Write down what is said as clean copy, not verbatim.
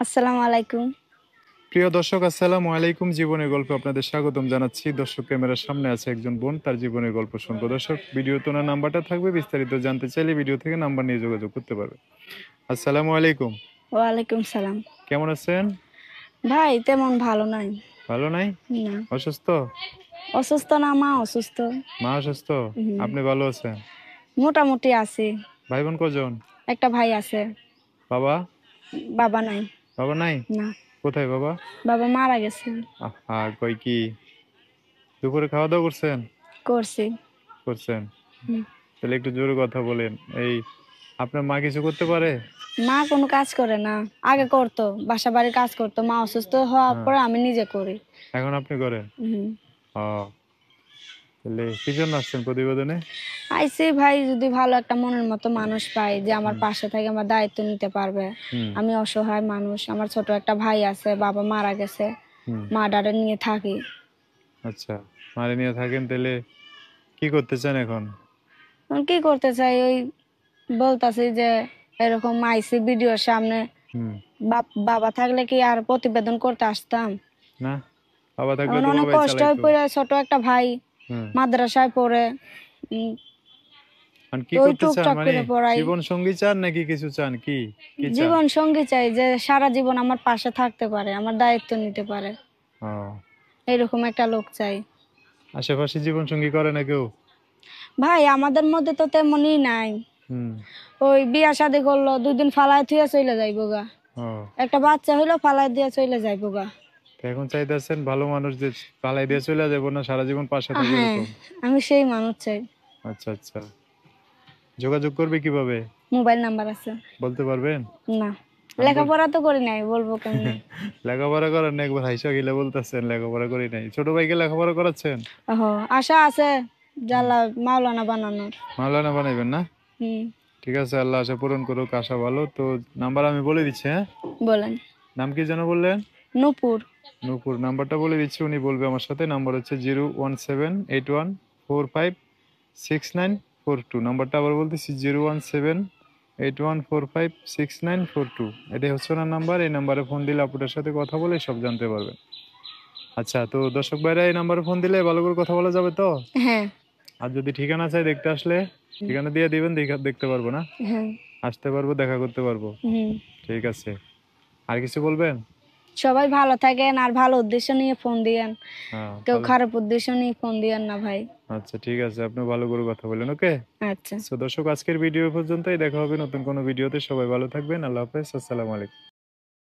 আসসালামু আলাইকুম। প্রিয় দর্শক, আসসালামু আলাইকুম। জীবনের গল্পে আপনাদের স্বাগতম জানাচ্ছি। দর্শক, ক্যামেরার সামনে আছে একজন বোন, তার জীবনের গল্প শুনবো। দর্শক, ভিডিওতে ওনার নাম্বারটা থাকবে, বিস্তারিত জানতে চাইলে ভিডিও থেকে নাম্বার নিয়ে যোগাযোগ করতে পারবে। আসসালামু আলাইকুম। ওয়ালাইকুম সালাম। কেমন আছেন? ভাই তেমন ভালো নাই। ভালো নাই? না, অসুস্থ? অসুস্থ না, মা অসুস্থ। মা অসুস্থ? হুম, আপনি ভালো আছেন? মোটামুটি আছি। ভাই বোন কজন? একটা ভাই আছে, বাবা? বাবা নাই। বাবা নাই? না, কোথায় বাবা? বাবা মারা গেছে। আহা, কই কি? দুপুরে খাওয়া দাওয়া করছেন? করছি। করছেন? হুম। তাহলে একটু জোরে কথা বলেন। এই, আপনার মা কিছু করতে পারে? মা কোনো কাজ করে না, আগে করতো, বাসা বাড়ির কাজ করতো। মা অসুস্থ হওয়ার হ্যাঁ, পরে আমি নিজে করি। এখন আপনি করেন? হুম। ও, তাহলে কি জন্য আসছেন প্রতিবেদনে? আইসি ভাই, যদি ভালো একটা মনের মতো মানুষ পাই যে আমার হুম। পাশে থেকে আমার দায়িত্ব নিতে পারবে। হুম। আমি অসহায় মানুষ, আমার ছোট একটা ভাই আছে, বাবা মারা গেছে, হুম। মা ডারে নিয়ে থাকি। আচ্ছা, মারে নিয়ে থাকেন, তাহলে কি করতে চান এখন? এখন কি করতে চাই, ওই বলতাছি যে এরকম আইসি ভিডিওর সামনে। হুম। বাবা থাকলে কি আর প্রতিবেদন করতে আসতাম? না, বাবা থাকলে এখন তো অনেক বাবাই কষ্ট হয়ে চালাইতো। পড়ে, ছোট একটা ভাই হুম। মাদ্রাসায় পড়ে। উম, আর কি ওই করতে চান, টুকটাক মানে করে পড়াই। জীবন সঙ্গী চান নাকি কিছু চান, কি কি চান? জীবন সঙ্গী চাই, যে সারা জীবন আমার পাশে থাকতে পারে, আমার দায়িত্ব নিতে পারে, ও, এরকম একটা লোক চাই। আশেপাশে জীবন সঙ্গী করে না কেউ? ভাই আমাদের মধ্যে তো তেমনই নাই। হুম। ওই বিয়া শাদী করলো, 2 দিন ফালায় থুয়ে চলে যাইবো গা। ও, একটা বাচ্চা হইলো, ফালায় দিয়ে চলে যাইবো গা। তো এখন চাইতেছেন ভালো মানুষ যে পালাই দিয়ে চলে যাবো, না সারা জীবন পাশে থাকবে হ্যাঁ, এরকম? আমি সেই মানুষ চাই। আচ্ছা আচ্ছা, যোগাযোগ করবে কিভাবে, মোবাইল নাম্বার আছে? বলতে পারবেন? না, আমি বল লেখাপড়া তো করি নাই, বলবো কেমনে? লেখাপড়া করেন না, একবার হাইসা গিলে বলতেছেন লেখাপড়া করি নাই। ছোট ভাইকে লেখাপড়া করাচ্ছেন? ওহো, আশা আছে হুম। জালা মাওলানা বানানোর। মাওলানা বানাইবেন না? হুম। ঠিক আছে, আল্লাহ আশা পূরণ করুক, আশা ভালো তো। নাম্বার আমি বলে দিচ্ছি, হ্যাঁ? বলেন। নাম কি যেন বললেন? নূপুর। নূপুর। নাম্বারটা বলে দিচ্ছি, উনি বলবে আমার সাথে। নাম্বার হচ্ছে 01781456942। নাম্বারটা আবার বলতেছি, 01781456942। এটাই হচ্ছে ওনার নাম্বার। এই নাম্বারে ফোন দিলে আপনার সাথে কথা বলে সব জানতে পারবেন। আচ্ছা, তো দর্শক ভাইরা, এই নাম্বারে ফোন দিলে ভালো করে কথা বলা যাবে তো? হ্যাঁ। আর যদি ঠিকানা চাই দেখতে আসলে, ঠিকানা দিয়ে দিবেন, দেখতে পারবো না? হ্যাঁ। আসতে পারবো, দেখা করতে পারবো। হুম। ঠিক আছে। আর কিছু বলবেন? সবাই ভালো থাকেন, আর ভালো উদ্দেশ্য নিয়ে ফোন দিয়েন। হ্যাঁ, কেউ ভালো। খারাপ উদ্দেশ্য নিয়ে ফোন দিয়েন না ভাই। আচ্ছা, ঠিক আছে, আপনি ভালো করে কথা বলেন, ওকে? আচ্ছা। তো দর্শক, আজকের ভিডিও পর্যন্তই। দেখা হবে নতুন কোনো ভিডিওতে। সবাই ভালো থাকবেন। আল্লাহ হাফেজ। আসসালামু আলাইকুম।